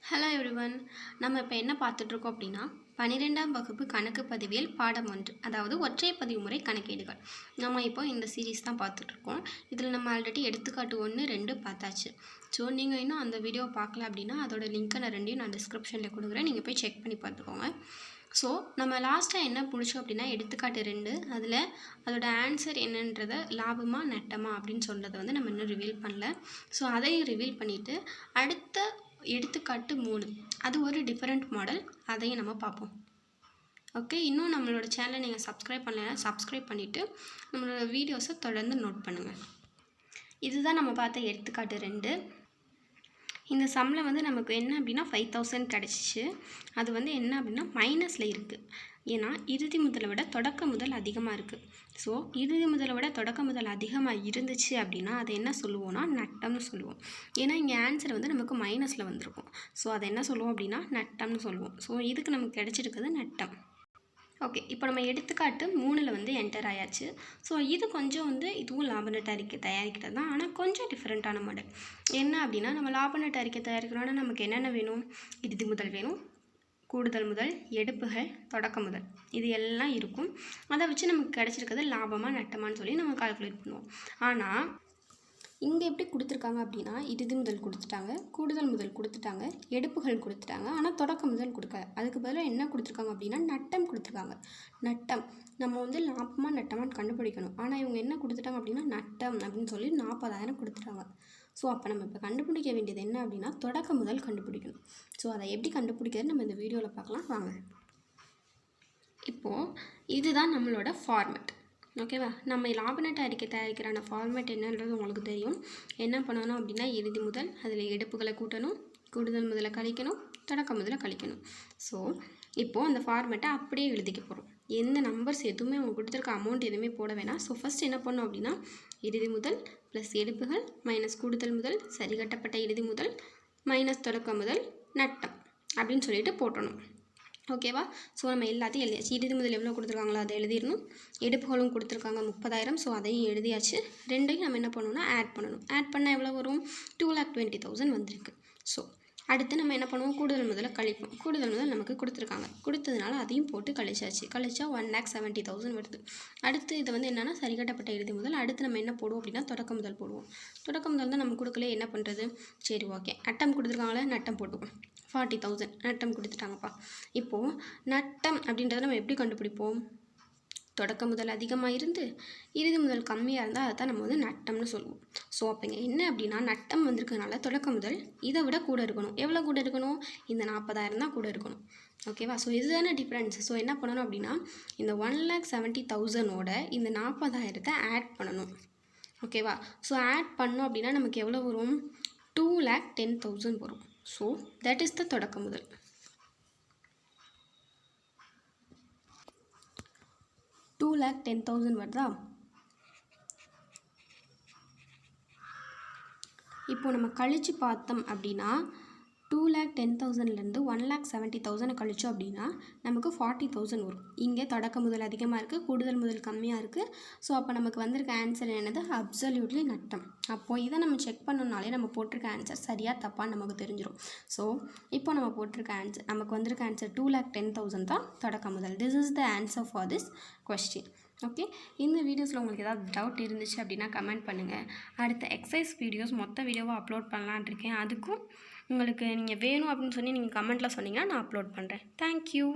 Hello everyone, நம்ம இப்போ என்ன பார்த்துட்ருக்கோம் அப்படின்னா 12ஆம் வகுப்பு கணக்கு பதிவியல் பாடம் 1, அதாவது ஒற்றை பதிவு முறை கணக்கீடுகள். நம்ம இப்போ இந்த சீரீஸ் தான் பார்த்துட்ருக்கோம். இதில் நம்ம ஆல்ரெடி எடுத்துக்காட்டு 1, 2 பார்த்தாச்சு. ஸோ நீங்கள் இன்னும் அந்த வீடியோவை பார்க்கல அப்படின்னா அதோட லிங்க்கை நான் ரெண்டையும் நான் டிஸ்கிரிப்ஷனில் கொடுக்குறேன், நீங்கள் போய் செக் பண்ணி பார்த்துக்கோங்க. ஸோ நம்ம லாஸ்ட்டாக என்ன பிடிச்சோம் அப்படின்னா எடுத்துக்காட்டு 2, அதில் அதோட ஆன்சர் என்னன்றதை லாபமா நட்டமா அப்படின்னு சொல்கிறத வந்து நம்ம இன்னும் ரிவீல் பண்ணல. ஸோ அதையும் ரிவீல் பண்ணிவிட்டு அடுத்த எடுத்துக்காட்டு 3, அது ஒரு டிஃப்ரெண்ட் மாடல், அதையும் நம்ம பார்ப்போம். ஓகே, இன்னும் நம்மளோட சேனலை நீங்கள் சப்ஸ்கிரைப் பண்ணலைன்னா சப்ஸ்கிரைப் பண்ணிவிட்டு நம்மளோட வீடியோஸை தொடர்ந்து நோட் பண்ணுங்கள். இதுதான் நம்ம பார்த்த எடுத்துக்காட்டு 2. இந்த சம்மில் வந்து நமக்கு என்ன அப்படின்னா 5000 கிடச்சிச்சு. அது வந்து என்ன அப்படின்னா மைனஸில் இருக்குது. ஏன்னா இறுதி முதலை விட தொடக்க முதல் அதிகமாக இருக்குது. ஸோ இறுதி முதலை விட தொடக்க முதல் அதிகமாக இருந்துச்சு அப்படின்னா அதை என்ன சொல்லுவோம்னா நட்டம்னு சொல்லுவோம். ஏன்னா இங்கே ஆன்சர் வந்து நமக்கு மைனஸில் வந்திருக்கும். ஸோ அதை என்ன சொல்லுவோம் அப்படின்னா நட்டம்னு சொல்லுவோம். ஸோ இதுக்கு நமக்கு கிடச்சிருக்குது நட்டம். ஓகே, இப்போ நம்ம எடுத்துக்காட்டு 3ல் வந்து என்டர் ஆயாச்சு. ஸோ இது கொஞ்சம் வந்து இதுவும் லாப நட்ட அறிக்கை தயாரிக்கிறது தான், ஆனால் கொஞ்சம் டிஃப்ரெண்ட்டான மாடல். என்ன அப்படின்னா நம்ம லாப நட்ட அறிக்கை தயாரிக்கிறோன்னா நமக்கு என்னென்ன வேணும்? இறுதி முதல் வேணும், கூடுதல் முதல், எடுப்புகள், தொடக்க முதல், இது எல்லாம் இருக்கும். அதை வச்சு நமக்கு கிடச்சிருக்கிறது லாபமாக நட்டமானு சொல்லி நம்ம கால்குலேட் பண்ணுவோம். ஆனால் இங்கே எப்படி கொடுத்துருக்காங்க அப்படின்னா இறுதி முதல் கொடுத்துட்டாங்க, கூடுதல் முதல் கொடுத்துட்டாங்க, எடுப்புகள் கொடுத்துட்டாங்க, ஆனால் தொடக்க முதல் கொடுக்கல. அதுக்கு பதிலாக என்ன கொடுத்துருக்காங்க அப்படின்னா நட்டம் கொடுத்துருக்காங்க. நட்டம் நம்ம வந்து லாபமாக நட்டமாக கண்டுபிடிக்கணும். ஆனால் இவங்க என்ன கொடுத்துட்டாங்க அப்படின்னா நட்டம் அப்படின்னு சொல்லி 40,000 கொடுத்துட்டாங்க. ஸோ அப்போ நம்ம இப்போ கண்டுபிடிக்க வேண்டியது என்ன அப்படின்னா தொடக்க முதல் கண்டுபிடிக்கணும். ஸோ அதை எப்படி கண்டுபிடிக்கிறது நம்ம இந்த வீடியோவில் பார்க்கலாம் வாங்க. இப்போது இதுதான் நம்மளோட ஃபார்மேட். ஓகேவா, நம்ம லாப நட்ட அறிக்கை தயாரிக்கிறான ஃபார்மேட் என்னன்றது உங்களுக்கு தெரியும். என்ன பண்ணணும் அப்படின்னா இறுதி முதல், அதில் எடுப்புகளை கூட்டணும், கூடுதல் முதல்ல கழிக்கணும், தொடக்க முதல்ல கழிக்கணும். ஸோ இப்போது அந்த ஃபார்மேட்டை அப்படியே எழுதிக்க போகிறோம். எந்த நம்பர்ஸ் எதுவுமே அவங்க கொடுத்துருக்க அமௌண்ட் எதுவுமே போட வேணாம். ஸோ ஃபஸ்ட் என்ன பண்ணோம் அப்படின்னா இறுதி முதல் ப்ளஸ் எடுப்புகள் மைனஸ் கூடுதல் முதல் சரிகட்டப்பட்ட இறுதி முதல் மைனஸ் தொடக்க முதல் நட்டம் அப்படின்னு சொல்லிட்டு போட்டணும். ஓகேவா, ஸோ நம்ம எல்லாத்தையும் எழுதியாச்சு. இறுதி முதல் எவ்வளோ கொடுத்துருக்காங்களோ அதை எழுதிடணும். எடுப்புகளும் கொடுத்துருக்காங்க 30,000. ஸோ அதையும் எழுதியாச்சு. ரெண்டையும் நம்ம என்ன பண்ணணும்னா ஆட் பண்ணணும். ஆட் பண்ணால் எவ்வளோ வரும்? 2,20,000 வந்திருக்கு. ஸோ அடுத்து நம்ம என்ன பண்ணுவோம்? கூடுதல் முதல்ல கழிப்போம். கூடுதல் முதல் நமக்கு கொடுத்துருக்காங்க, கொடுத்ததுனால அதையும் போட்டு கழிச்சாச்சு. கழிச்சா 1,70,000 வருது. அடுத்து இது வந்து என்னென்னா சரிகட்டப்பட்ட இறுதி முதல். அடுத்து நம்ம என்ன போடுவோம் அப்படின்னா தொடக்க முதல் போடுவோம். தொடக்க முதல் தான் நம்ம கொடுக்கல, என்ன பண்ணுறது? சரி ஓகே, நட்டம் கொடுத்துருக்காங்களே, நட்டம் போட்டுவோம். 40,000 நட்டம் கொடுத்துட்டாங்கப்பா. இப்போது நட்டம் அப்படின்றத நம்ம எப்படி கண்டுபிடிப்போம்? தொடக்க முதல் அதிகமாக இருந்து இறுதி முதல் கம்மியாக இருந்தால் அதை தான் நம்ம வந்து நட்டம்னு சொல்லுவோம். ஸோ அப்போ இங்கே என்ன அப்படின்னா நட்டம் வந்திருக்கிறதுனால தொடக்க முதல் இதை விட கூட இருக்கணும். எவ்வளோ கூட இருக்கணும்? இந்த 40,000 தான் கூட இருக்கணும். ஓகேவா, ஸோ இதுதானே டிஃப்ரென்ஸ். ஸோ என்ன பண்ணணும் அப்படின்னா இந்த 1,70,000ஓட இந்த 40,000 ஆட் பண்ணணும். ஓகேவா, ஸோ ஆட் பண்ணோம் அப்படின்னா நமக்கு எவ்வளோ வரும்? 2,10,000 வரும். ஸோ தட் இஸ் த தொடக்க முதல். $2,10,000 வருதா? இப்போ நம்ம கழிச்சு பார்த்தோம் அப்படின்னா 2,10,000லேருந்து 1,70,000 கழிச்சோம் அப்படின்னா நமக்கு 40,000 வரும். இங்கே தொடக்க முதல் அதிகமாக இருக்குது, கூடுதல் முதல் கம்மியாக இருக்குது. ஸோ அப்போ நமக்கு வந்திருக்க ஆன்சர் என்னது? அப்சல்யூட்லி நட்டம். அப்போது இதை நம்ம செக் பண்ணோம்னாலே நம்ம போட்டிருக்க ஆன்சர் சரியாக தப்பான்னு நமக்கு தெரிஞ்சிடும். ஸோ இப்போ நம்ம போட்டிருக்க ஆன்சர், நமக்கு வந்திருக்க ஆன்சர் 2,10,000 தான் தொடக்க முதல். This is the answer for this question. Okay, இந்த வீடியோஸில் உங்களுக்கு ஏதாவது டவுட் இருந்துச்சு அப்படின்னா கமெண்ட் பண்ணுங்கள். அடுத்த எக்ஸசைஸ் வீடியோஸ் மொத்த வீடியோவாக அப்லோட் பண்ணலான்னு இருக்கேன். அதுக்கும் உங்களுக்கு நீங்கள் வேணும் அப்படின்னு சொல்லி நீங்கள் கமெண்ட்டில் சொன்னீங்கன்னா நான் அப்லோட் பண்ணுறேன். தேங்க்யூ.